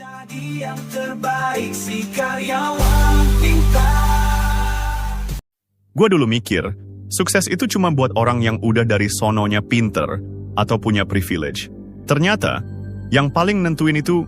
Jadi yang terbaik si karyawan pintar. Gue dulu mikir, sukses itu cuma buat orang yang udah dari sononya pinter atau punya privilege. Ternyata, yang paling nentuin itu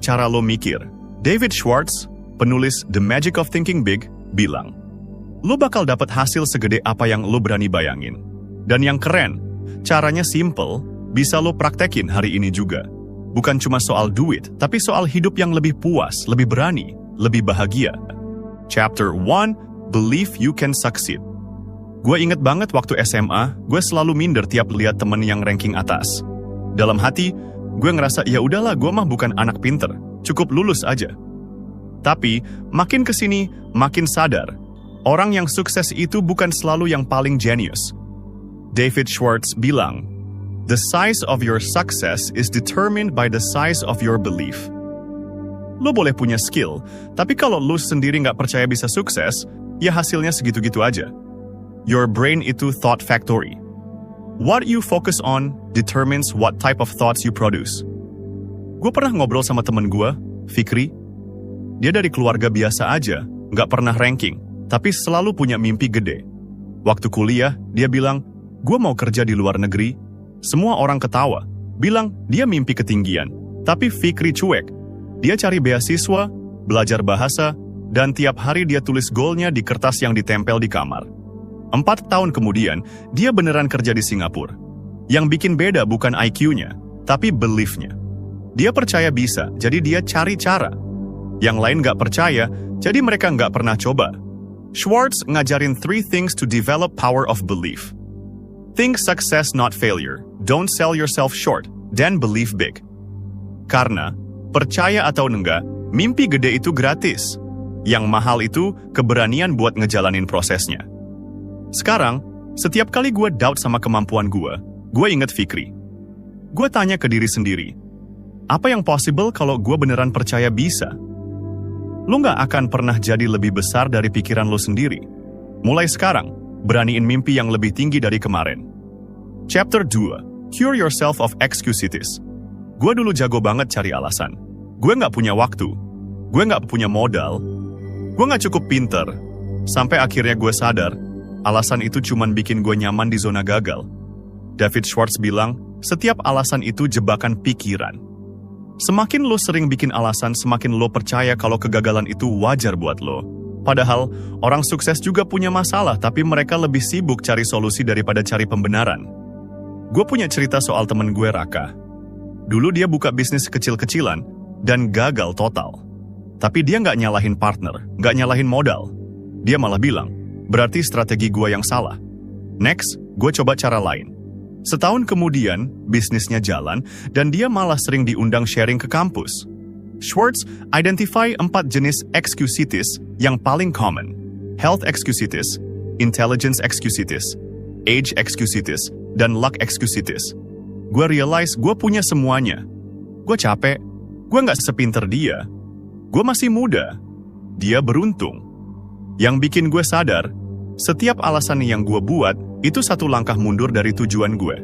cara lo mikir. David Schwartz, penulis The Magic of Thinking Big, bilang, lo bakal dapat hasil segede apa yang lo berani bayangin. Dan yang keren, caranya simple, bisa lo praktekin hari ini juga. Bukan cuma soal duit, tapi soal hidup yang lebih puas, lebih berani, lebih bahagia. Chapter 1, Believe You Can Succeed. Gue inget banget waktu SMA, gue selalu minder tiap lihat temen yang ranking atas. Dalam hati, gue ngerasa ya udahlah, gue mah bukan anak pinter, cukup lulus aja. Tapi, makin kesini, makin sadar, orang yang sukses itu bukan selalu yang paling jenius. David Schwartz bilang, "The size of your success is determined by the size of your belief." Lo boleh punya skill, tapi kalau lo sendiri nggak percaya bisa sukses, ya hasilnya segitu-gitu aja. Your brain itu thought factory. What you focus on determines what type of thoughts you produce. Gue pernah ngobrol sama temen gue, Fikri. Dia dari keluarga biasa aja, nggak pernah ranking, tapi selalu punya mimpi gede. Waktu kuliah, dia bilang, gue mau kerja di luar negeri. Semua orang ketawa, bilang dia mimpi ketinggian. Tapi Fikri cuek. Dia cari beasiswa, belajar bahasa, dan tiap hari dia tulis goalnya di kertas yang ditempel di kamar. 4 tahun kemudian, dia beneran kerja di Singapura. Yang bikin beda bukan IQ-nya, tapi belief-nya. Dia percaya bisa, jadi dia cari cara. Yang lain nggak percaya, jadi mereka nggak pernah coba. Schwartz ngajarin 3 things to develop power of belief. Think success, not failure. Don't sell yourself short. Then believe big. Karena, percaya atau enggak, mimpi gede itu gratis. Yang mahal itu keberanian buat ngejalanin prosesnya. Sekarang, setiap kali gue doubt sama kemampuan gue inget Fikri. Gue tanya ke diri sendiri, apa yang possible kalau gue beneran percaya bisa? Lo nggak akan pernah jadi lebih besar dari pikiran lo sendiri. Mulai sekarang, beraniin mimpi yang lebih tinggi dari kemarin. Chapter 2, Cure Yourself of Excuses. Gue dulu jago banget cari alasan. Gue nggak punya waktu. Gue nggak punya modal. Gue nggak cukup pinter. Sampai akhirnya gue sadar, alasan itu cuman bikin gue nyaman di zona gagal. David Schwartz bilang, setiap alasan itu jebakan pikiran. Semakin lo sering bikin alasan, semakin lo percaya kalau kegagalan itu wajar buat lo. Padahal, orang sukses juga punya masalah, tapi mereka lebih sibuk cari solusi daripada cari pembenaran. Gue punya cerita soal temen gue, Raka. Dulu dia buka bisnis kecil-kecilan, dan gagal total. Tapi dia nggak nyalahin partner, nggak nyalahin modal. Dia malah bilang, berarti strategi gue yang salah. Next, gue coba cara lain. Setahun kemudian, bisnisnya jalan, dan dia malah sering diundang sharing ke kampus. Schwartz identify 4 jenis excuses yang paling common. Health excuses, intelligence excuses, age excuses, dan luck excuses. Gue realize gue punya semuanya. Gue capek, gue nggak sepinter dia. Gue masih muda, dia beruntung. Yang bikin gue sadar, setiap alasan yang gue buat, itu satu langkah mundur dari tujuan gue.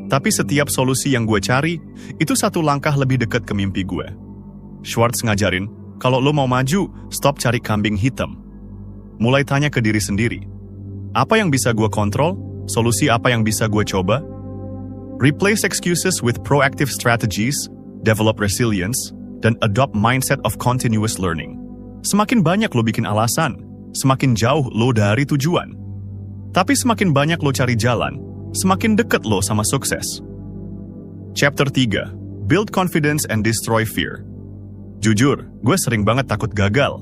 Tapi setiap solusi yang gue cari, itu satu langkah lebih dekat ke mimpi gue. Schwartz ngajarin, kalau lo mau maju, stop cari kambing hitam. Mulai tanya ke diri sendiri. Apa yang bisa gue kontrol? Solusi apa yang bisa gue coba? Replace excuses with proactive strategies, develop resilience, dan adopt mindset of continuous learning. Semakin banyak lo bikin alasan, semakin jauh lo dari tujuan. Tapi semakin banyak lo cari jalan, semakin dekat lo sama sukses. Chapter 3, Build Confidence and Destroy Fear. Jujur, gue sering banget takut gagal.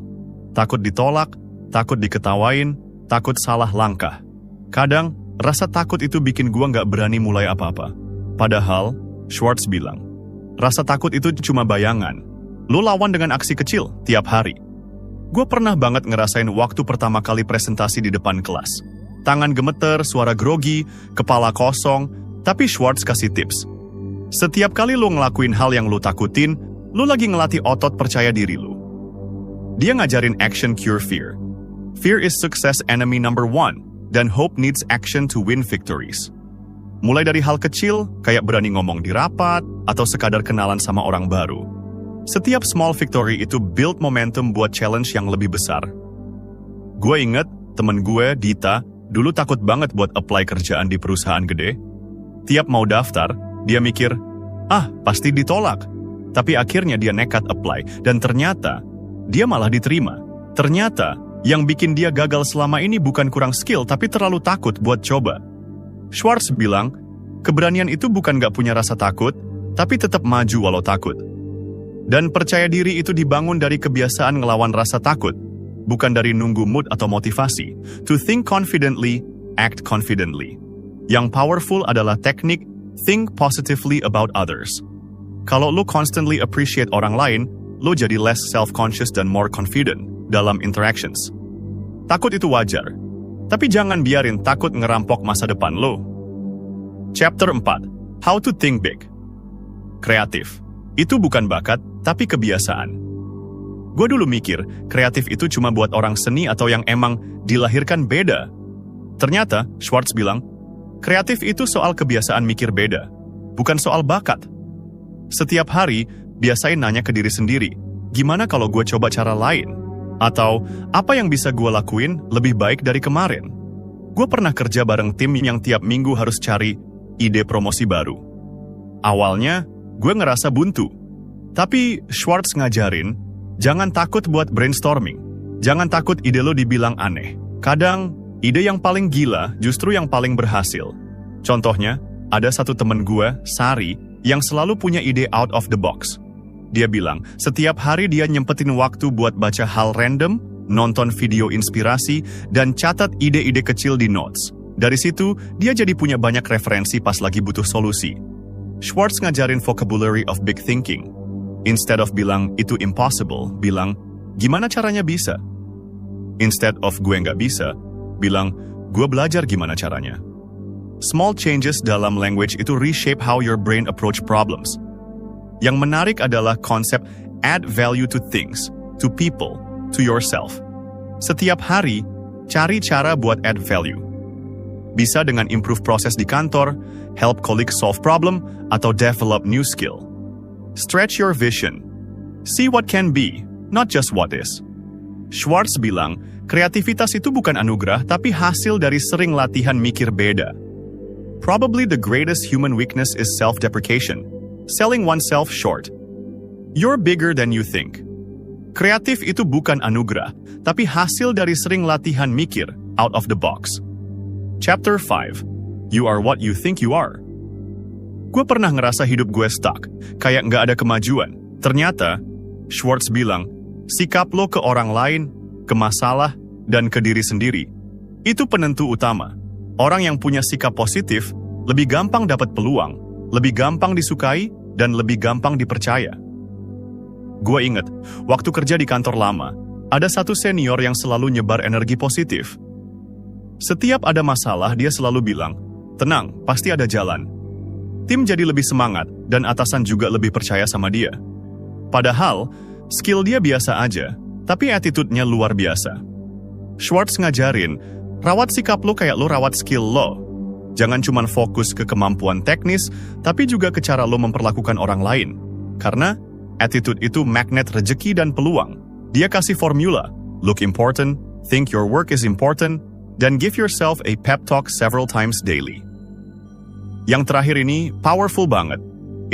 Takut ditolak, takut diketawain, takut salah langkah. Kadang, rasa takut itu bikin gue nggak berani mulai apa-apa. Padahal, Schwartz bilang, rasa takut itu cuma bayangan. Lo lawan dengan aksi kecil tiap hari. Gue pernah banget ngerasain waktu pertama kali presentasi di depan kelas. Tangan gemeter, suara grogi, kepala kosong, tapi Schwartz kasih tips. Setiap kali lo ngelakuin hal yang lo takutin, lo lagi ngelatih otot percaya diri lo. Dia ngajarin action cure fear. Fear is success enemy number 1, dan hope needs action to win victories. Mulai dari hal kecil, kayak berani ngomong di rapat, atau sekadar kenalan sama orang baru. Setiap small victory itu build momentum buat challenge yang lebih besar. Gue inget, temen gue, Dita, dulu takut banget buat apply kerjaan di perusahaan gede. Tiap mau daftar, dia mikir, pasti ditolak. Tapi akhirnya dia nekat apply, dan ternyata, dia malah diterima. Ternyata, yang bikin dia gagal selama ini bukan kurang skill, tapi terlalu takut buat coba. Schwartz bilang, keberanian itu bukan gak punya rasa takut, tapi tetap maju walau takut. Dan percaya diri itu dibangun dari kebiasaan ngelawan rasa takut, bukan dari nunggu mood atau motivasi. To think confidently, act confidently. Yang powerful adalah teknik think positively about others. Kalau lo constantly appreciate orang lain, lo jadi less self-conscious dan more confident dalam interactions. Takut itu wajar, tapi jangan biarin takut ngerampok masa depan lo. Chapter 4. How to think big. Kreatif. Itu bukan bakat, tapi kebiasaan. Gue dulu mikir, kreatif itu cuma buat orang seni atau yang emang dilahirkan beda. Ternyata, Schwartz bilang, kreatif itu soal kebiasaan mikir beda, bukan soal bakat. Setiap hari, biasain nanya ke diri sendiri, gimana kalau gue coba cara lain? Atau, apa yang bisa gue lakuin lebih baik dari kemarin? Gue pernah kerja bareng tim yang tiap minggu harus cari ide promosi baru. Awalnya, gue ngerasa buntu. Tapi Schwartz ngajarin, jangan takut buat brainstorming. Jangan takut ide lo dibilang aneh. Kadang, ide yang paling gila justru yang paling berhasil. Contohnya, ada satu temen gue, Sari, yang selalu punya ide out of the box. Dia bilang, setiap hari dia nyempetin waktu buat baca hal random, nonton video inspirasi, dan catat ide-ide kecil di notes. Dari situ, dia jadi punya banyak referensi pas lagi butuh solusi. Schwartz ngajarin vocabulary of big thinking. Instead of bilang, itu impossible, bilang, gimana caranya bisa? Instead of gue nggak bisa, bilang, gue belajar gimana caranya. Small changes dalam language itu reshape how your brain approach problems. Yang menarik adalah konsep add value to things, to people, to yourself. Setiap hari, cari cara buat add value. Bisa dengan improve proses di kantor, help colleagues solve problem, atau develop new skill. Stretch your vision. See what can be, not just what is. Schwartz bilang, kreativitas itu bukan anugerah, tapi hasil dari sering latihan mikir beda. Probably the greatest human weakness is self-deprecation, selling oneself short. You're bigger than you think. Kreatif itu bukan anugerah, tapi hasil dari sering latihan mikir out of the box. Chapter 5. You are what you think you are. Gue pernah ngerasa hidup gue stuck, kayak nggak ada kemajuan. Ternyata, Schwartz bilang, sikap lo ke orang lain, ke masalah, dan ke diri sendiri. Itu penentu utama. Orang yang punya sikap positif, lebih gampang dapat peluang, lebih gampang disukai, dan lebih gampang dipercaya. Gue inget, waktu kerja di kantor lama, ada satu senior yang selalu nyebar energi positif. Setiap ada masalah, dia selalu bilang, tenang, pasti ada jalan. Tim jadi lebih semangat, dan atasan juga lebih percaya sama dia. Padahal, skill dia biasa aja, tapi attitude-nya luar biasa. Schwartz ngajarin, rawat sikap lo kayak lo rawat skill lo. Jangan cuma fokus ke kemampuan teknis, tapi juga ke cara lo memperlakukan orang lain. Karena, attitude itu magnet rejeki dan peluang. Dia kasih formula, look important, think your work is important, dan give yourself a pep talk several times daily. Yang terakhir ini, powerful banget.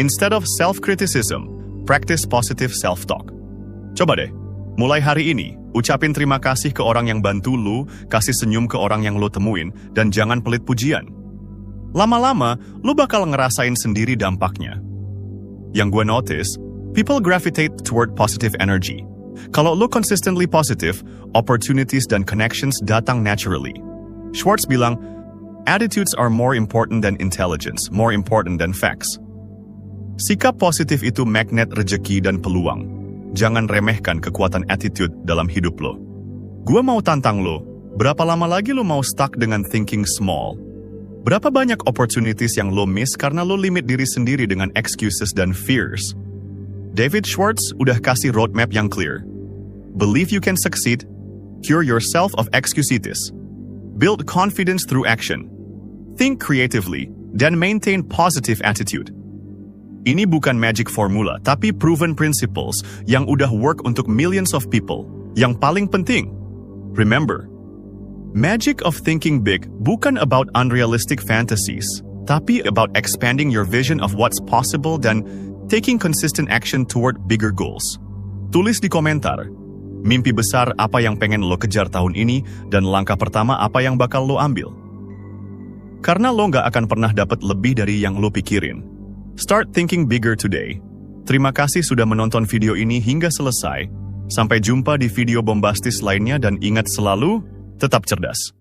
Instead of self-criticism, practice positive self-talk. Coba deh, mulai hari ini, ucapin terima kasih ke orang yang bantu lu, kasih senyum ke orang yang lu temuin, dan jangan pelit pujian. Lama-lama, lu bakal ngerasain sendiri dampaknya. Yang gue notice, people gravitate toward positive energy. Kalau lu consistently positive, opportunities dan connections datang naturally. Schwartz bilang, attitudes are more important than intelligence, more important than facts. Sikap positif itu magnet rejeki dan peluang. Jangan remehkan kekuatan attitude dalam hidup lo. Gua mau tantang lo, berapa lama lagi lo mau stuck dengan thinking small? Berapa banyak opportunities yang lo miss karena lo limit diri sendiri dengan excuses dan fears? David Schwartz udah kasih roadmap yang clear. Believe you can succeed, cure yourself of excusitis, build confidence through action, think creatively, then maintain positive attitude. Ini bukan magic formula, tapi proven principles yang udah work untuk millions of people. Yang paling penting, remember, magic of thinking big bukan about unrealistic fantasies, tapi about expanding your vision of what's possible dan taking consistent action toward bigger goals. Tulis di komentar, mimpi besar apa yang pengen lo kejar tahun ini dan langkah pertama apa yang bakal lo ambil. Karena lo nggak akan pernah dapat lebih dari yang lo pikirin. Start thinking bigger today. Terima kasih sudah menonton video ini hingga selesai. Sampai jumpa di video bombastis lainnya dan ingat selalu, tetap cerdas.